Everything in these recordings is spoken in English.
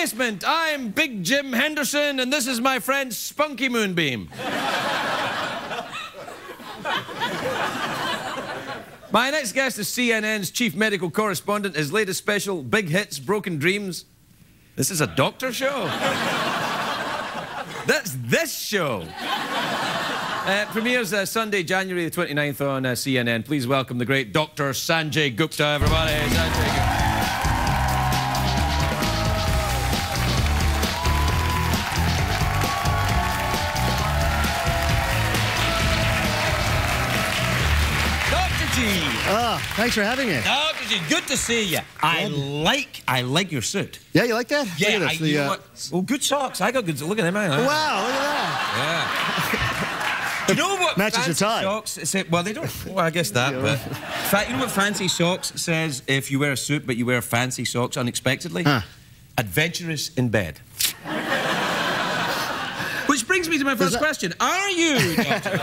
basement. I'm Big Jim Henderson, and this is my friend Spunky Moonbeam. My next guest is CNN's chief medical correspondent. His latest special, Big Hits, Broken Dreams. This is a doctor show. That's this show. Premieres Sunday, January the 29th on CNN. Please welcome the great Dr Sanjay Gupta, everybody. Sanjay Gupta. Thanks for having me. Dr. G, good to see you. I like your suit. Yeah, you like that? Yeah, look at this. you know what? Oh, good socks. I got good. Look at them. Wow, look at that. Yeah. Do you know what matches your tie? Socks say? Well, they don't. Well, I guess that. But you know what fancy socks says if you wear a suit but you wear fancy socks unexpectedly? Huh. Adventurous in bed. Which brings me to my first question. Are you, Doctor?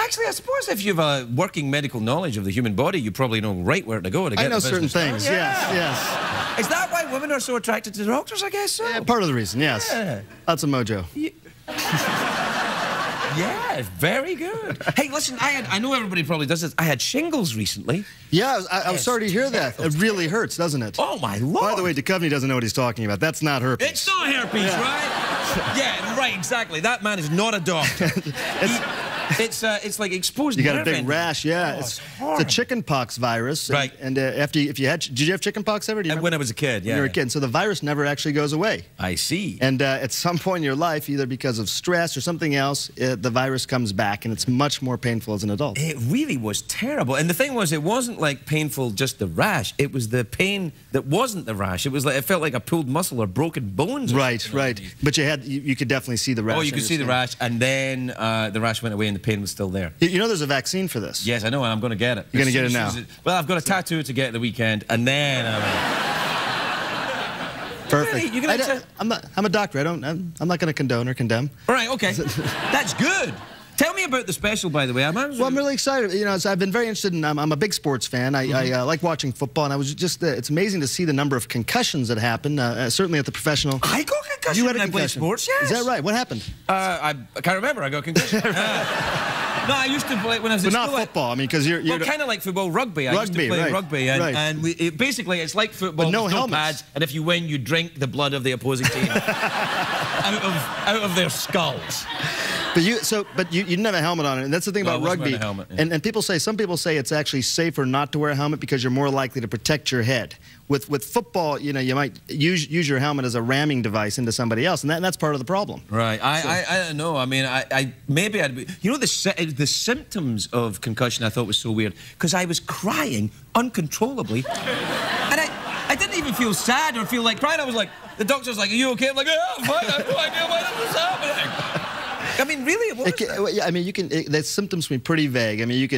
Actually, I suppose if you have a working medical knowledge of the human body, you probably know right where to go to get I know certain things, yeah. yes. Is that why women are so attracted to doctors, I guess so? Yeah, part of the reason, yes. Yeah. Lots of mojo. Yeah, very good. Hey, listen, I know everybody probably does this. I had shingles recently. Yeah, I was sorry to hear that. It really hurts, doesn't it? Oh, my Lord. By the way, Duchovny doesn't know what he's talking about. That's not herpes. It's not herpes, right? Yeah, right, exactly. That man is not a doctor. It's like exposed. You got a big rash, yeah. Oh, it's a chickenpox virus. Right. And did you have chickenpox ever? When I was a kid, yeah. When you were a kid. So the virus never actually goes away. I see. And at some point in your life, either because of stress or something else, the virus comes back, and it's much more painful as an adult. It really was terrible. And the thing was, it wasn't like painful just the rash. It was the pain that wasn't the rash. It was like, it felt like a pulled muscle or broken bones. Right, right. But you could definitely see the rash. Oh, you could see the rash, and then the rash went away and the pain was still there. You know there's a vaccine for this. Yes, I know, and I'm going to get it. You're going to get it now? Well, I've got a tattoo to get at the weekend, and then... Perfect. Really? I'm a doctor. I'm not going to condone or condemn. All right, okay. That's good. Tell me about the special, by the way. Well, I'm really excited. You know, I've been very interested in. I'm a big sports fan. I like watching football, and I was just. It's amazing to see the number of concussions that happen. Certainly at the professional. I got concussion when I played sports. Yes. Is that right? What happened? I can't remember. I got concussion. No, I used to play when I was in school. But not football. I mean, because you're well, kind of like football, rugby. I used to play rugby, and basically it's like football. But no with helmets. No pads, and if you win, you drink the blood of the opposing team out of their skulls. But you didn't have a helmet on it, and that's the thing about rugby. A helmet, yeah. And some people say it's actually safer not to wear a helmet because you're more likely to protect your head. With football, you know, you might use your helmet as a ramming device into somebody else, and that's part of the problem. Right. I don't know. I mean, maybe I'd be. You know, the symptoms of concussion I thought was so weird because I was crying uncontrollably, and I didn't even feel sad or feel like crying. I was like, the doctor's like, "Are you okay?" I'm like, "Yeah, I'm fine. I have no idea why this is happening." I mean, really, I mean, the symptoms can be pretty vague. I mean,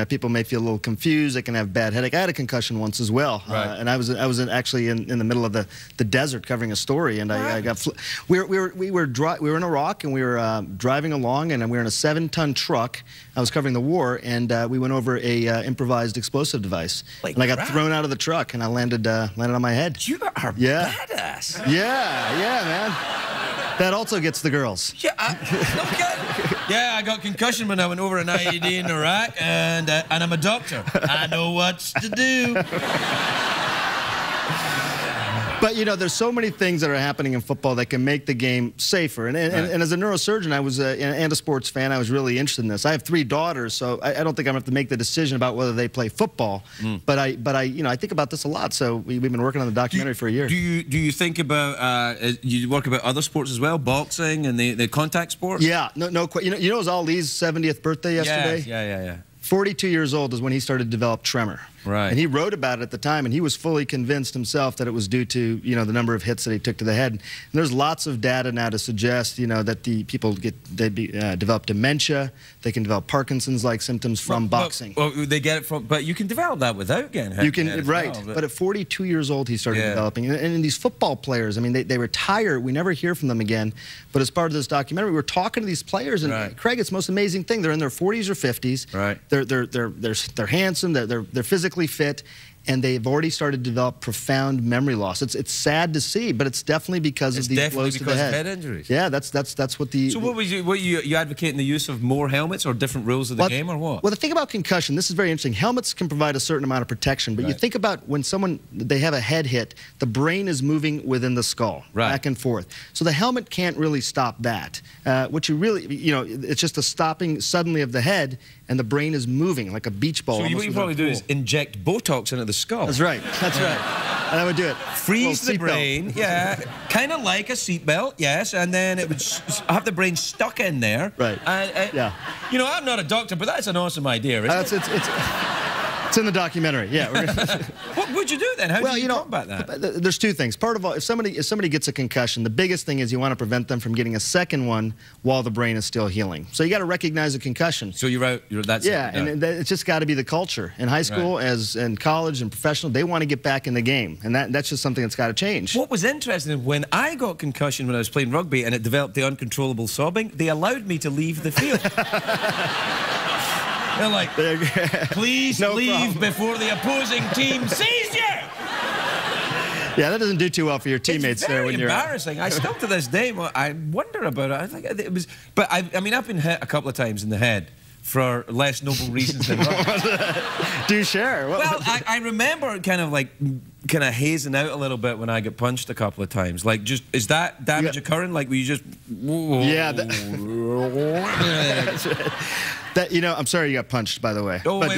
people may feel a little confused. They can have bad headache. I had a concussion once as well, right. And I was actually in the middle of the desert covering a story, and I got. We were in Iraq, and we were driving along, and we were in a 7-ton truck. I was covering the war, and we went over a improvised explosive device, and I got thrown out of the truck, and I landed on my head. You are badass. Yeah, man. That also gets the girls. Yeah, yeah, I got concussion when I went over an IED in Iraq, and I'm a doctor. I know what to do. But, you know, there's so many things that are happening in football that can make the game safer. And as a neurosurgeon, and a sports fan, I was really interested in this. I have 3 daughters, so I don't think I'm going to have to make the decision about whether they play football. But I think about this a lot. So we've been working on the documentary for a year. Do you think about you work about other sports as well, boxing and the contact sports? Yeah, you know it was Ali's 70th birthday yesterday. Yeah. 42 years old is when he started to develop tremor. Right. And he wrote about it at the time, and he was fully convinced himself that it was due to, you know, the number of hits that he took to the head. And there's lots of data now to suggest, you know, that the people develop dementia, they can develop Parkinson's-like symptoms from boxing. Well, they get it from, but you can develop that without getting hit. You can, right. But at 42 years old, he started developing. And these football players, I mean, they retire. We never hear from them again. But as part of this documentary, we were talking to these players, and Craig, it's the most amazing thing. They're in their 40s or 50s. Right. They're handsome. They're physically fit, and they've already started to develop profound memory loss. It's sad to see, but it's definitely because of these blows to the head. Head injuries. Yeah, that's what the. So what you advocating the use of more helmets or different rules of the game, or what? Well, the thing about concussion, this is very interesting. Helmets can provide a certain amount of protection, but you think about when they have a head hit, the brain is moving within the skull, back and forth. So the helmet can't really stop that. What you really, it's just a stopping suddenly of the head, and the brain is moving like a beach ball. So what you probably do is inject Botox into the skull. That's right. That's right. And I would do it. Freeze the brain, kind of like a seatbelt, yes, and then it would have the brain stuck in there. Right. Yeah. You know, I'm not a doctor, but that's an awesome idea, isn't it? It's in the documentary, yeah. What would you do then? How do you combat that? There's two things. Part of all, if somebody gets a concussion, the biggest thing is you want to prevent them from getting a second one while the brain is still healing. So you got to recognize a concussion. So that's and it's just got to be the culture in high school, as in college and professional. They want to get back in the game, and that's just something that's got to change. What was interesting, when I got concussion when I was playing rugby and it developed the uncontrollable sobbing, they allowed me to leave the field. They're like, please leave before the opposing team sees you! Yeah, that doesn't do too well for your teammates there when you're... It's very embarrassing. I still to this day, I wonder about it. I think it was... But I mean, I've been hit a couple of times in the head for less noble reasons than rugby. Do share. Well, I remember kind of hazing out a little bit when I got punched a couple of times. Like, just, is that damage occurring? Like, were you just... Yeah. I'm sorry you got punched, by the way. Oh, but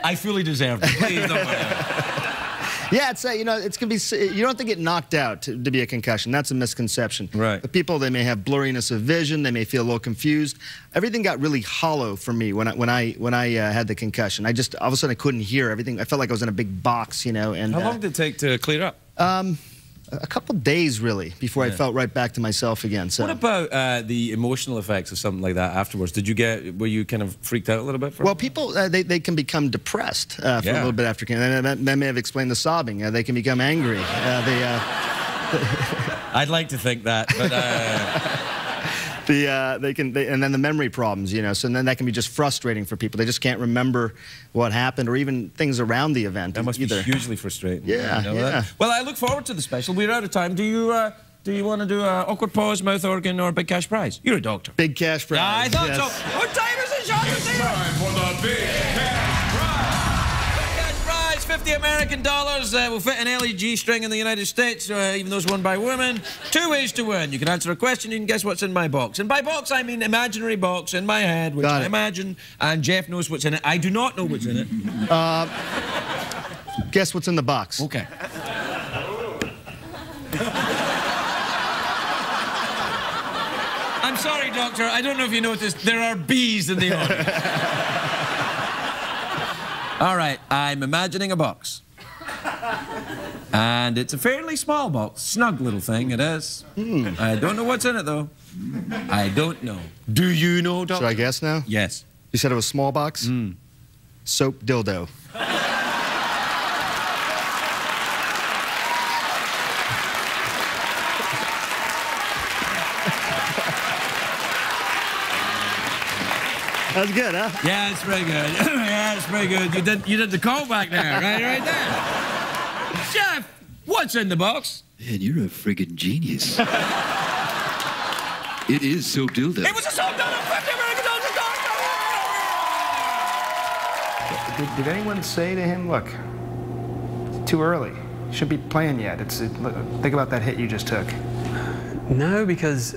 I fully deserved it. Please don't worry. Yeah, it's it's gonna be. You don't have to get knocked out to be a concussion. That's a misconception. Right. But people, they may have blurriness of vision. They may feel a little confused. Everything got really hollow for me when I had the concussion. All of a sudden I couldn't hear everything. I felt like I was in a big box, And how long did it take to clear up? A couple days, really, before I felt right back to myself again. So. What about the emotional effects of something like that afterwards? Were you kind of freaked out a little bit? Well, people, they can become depressed for a little bit after, and that may have explained the sobbing. They can become angry. I'd like to think that, but... and then the memory problems, so then that can be just frustrating for people. They just can't remember what happened or even things around the event. That must be hugely frustrating. Yeah. Well, I look forward to the special. We're out of time. Do you want to do an awkward pause, mouth organ, or big cash prize? You're a doctor. Big cash prize. I thought so. What time is it, Sean? It's time for the big cash prize. Big cash prize, $50 American. Will fit an LED string in the United States, even those won by women. 2 ways to win. You can answer a question, you can guess what's in my box. And by box, I mean imaginary box in my head, which I imagine, and Jeff knows what's in it. I do not know what's in it. Guess what's in the box. Okay. I'm sorry, Doctor. I don't know if you noticed, there are bees in the audience. All right, I'm imagining a box. And it's a fairly small box. Snug little thing, it is. I don't know what's in it, though. I don't know. Do you know, Doctor? Should I guess now? Yes. You said it was a small box? Soap dildo. That's good, huh? Yeah, it's pretty good. Yeah, it's pretty good. You did the callback there, right there. Jeff, what's in the box? Man, you're a friggin' genius. It is soap dildo. It was a soap dildo. $50 American. Did anyone say to him, look, it's too early. You shouldn't be playing yet. Think about that hit you just took. No, because